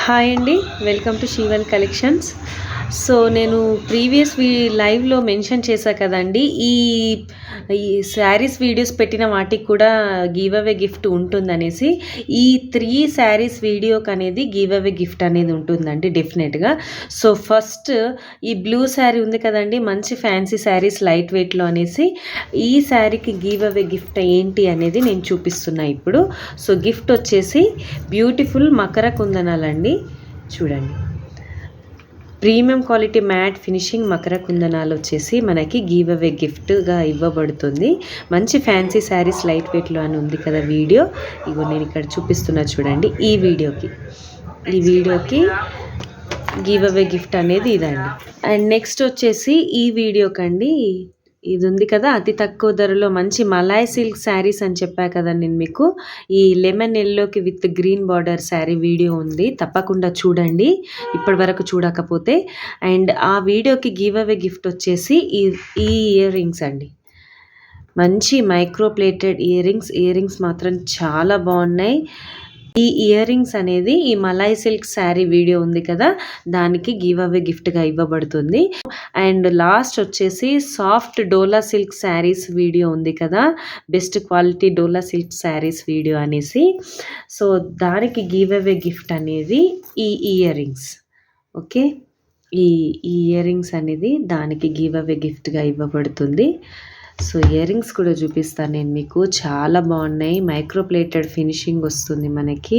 Hi అండి, welcome to షీవల్ collections. So నేను previous లైవ్లో మెన్షన్ చేశా కదండి, ఈ ఈ శారీస్ వీడియోస్ పెట్టిన వాటికి కూడా గివ్ అవే గిఫ్ట్ ఉంటుందనేసి. ఈ 3 శారీస్ వీడియోకి అనేది గివ్ అవే గిఫ్ట్ అనేది ఉంటుందండి డెఫినెట్గా. సో ఫస్ట్ ఈ బ్లూ శారీ ఉంది కదండి, మంచి ఫ్యాన్సీ శారీస్ లైట్ వెయిట్లో అనేసి, ఈ శారీకి గివ్ అవే గిఫ్ట్ ఏంటి అనేది నేను చూపిస్తున్నా ఇప్పుడు. సో గిఫ్ట్ వచ్చేసి బ్యూటిఫుల్ మకర కుందనాలండి. చూడండి, premium quality matte finishing Makar కుందనాలు వచ్చేసి మనకి గివ్ అవే గిఫ్ట్గా ఇవ్వబడుతుంది. మంచి ఫ్యాన్సీ శారీస్ లైట్ వెయిట్లో అని ఉంది కదా వీడియో. ఇగో నేను ఇక్కడ చూపిస్తున్నా చూడండి. ఈ వీడియోకి గివ్ అవే గిఫ్ట్ అనేది ఇదండి. అండ్ నెక్స్ట్ వచ్చేసి ఈ వీడియోకండి, ఇది ఉంది కదా అతి తక్కువ ధరలో మంచి మలాయ్ సిల్క్ శారీస్ అని చెప్పా కదా నేను మీకు. ఈ లెమన్ ఎల్లోకి with green border sari video ఉంది, తప్పకుండా చూడండి ఇప్పటి వరకు చూడకపోతే. అండ్ ఆ వీడియోకి గివ్ అవే గిఫ్ట్ వచ్చేసి ఈ ఇయర్ రింగ్స్ అండి. మంచి మైక్రో ప్లేటెడ్ ఇయర్ రింగ్స్ మాత్రం చాలా బాగున్నాయి. ఈ ఇయర్ రింగ్స్ అనేది ఈ మలాయ్ సిల్క్ శారీ వీడియో ఉంది కదా దానికి గివ్ అవే గిఫ్ట్గా ఇవ్వబడుతుంది. అండ్ లాస్ట్ వచ్చేసి సాఫ్ట్ డోలా సిల్క్ శారీస్ వీడియో ఉంది కదా, బెస్ట్ క్వాలిటీ డోలా సిల్క్ శారీస్ వీడియో అనేసి. సో దానికి గివ్ అవే గిఫ్ట్ అనేది ఈ ఇయర్ రింగ్స్. ఓకే, ఈ ఇయర్ రింగ్స్ అనేది దానికి గివ్ అవే గిఫ్ట్గా ఇవ్వబడుతుంది. సో ఇయర్ రింగ్స్ కూడా చూపిస్తాను నేను మీకు, చాలా బాగున్నాయి. మైక్రో ప్లేటెడ్ ఫినిషింగ్ వస్తుంది మనకి,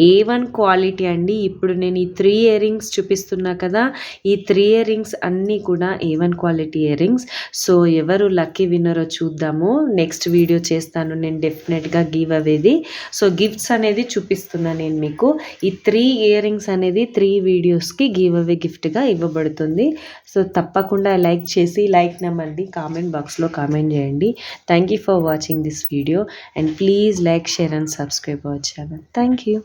A1 క్వాలిటీ అండి. ఇప్పుడు నేను ఈ 3 ఇయర్ రింగ్స్ చూపిస్తున్నా కదా, ఈ 3 ఇయర్ రింగ్స్ అన్నీ కూడా A1 quality ear rings. So ఎవరు లక్కీ విన్నరో చూద్దాము, నెక్స్ట్ వీడియో చేస్తాను నేను డెఫినెట్గా గివ్ అవేది. సో గిఫ్ట్స్ అనేది చూపిస్తున్నా నేను మీకు. ఈ 3 ఇయర్ రింగ్స్ అనేది 3 వీడియోస్కి గివ్ అవే గిఫ్ట్గా ఇవ్వబడుతుంది. సో తప్పకుండా లైక్ చేసి లైక్ నెంబర్ని కామెంట్ బాక్స్లో కామెంట్ చేయండి. Thank you for watching this video and please like, share and subscribe our channel. Thank you.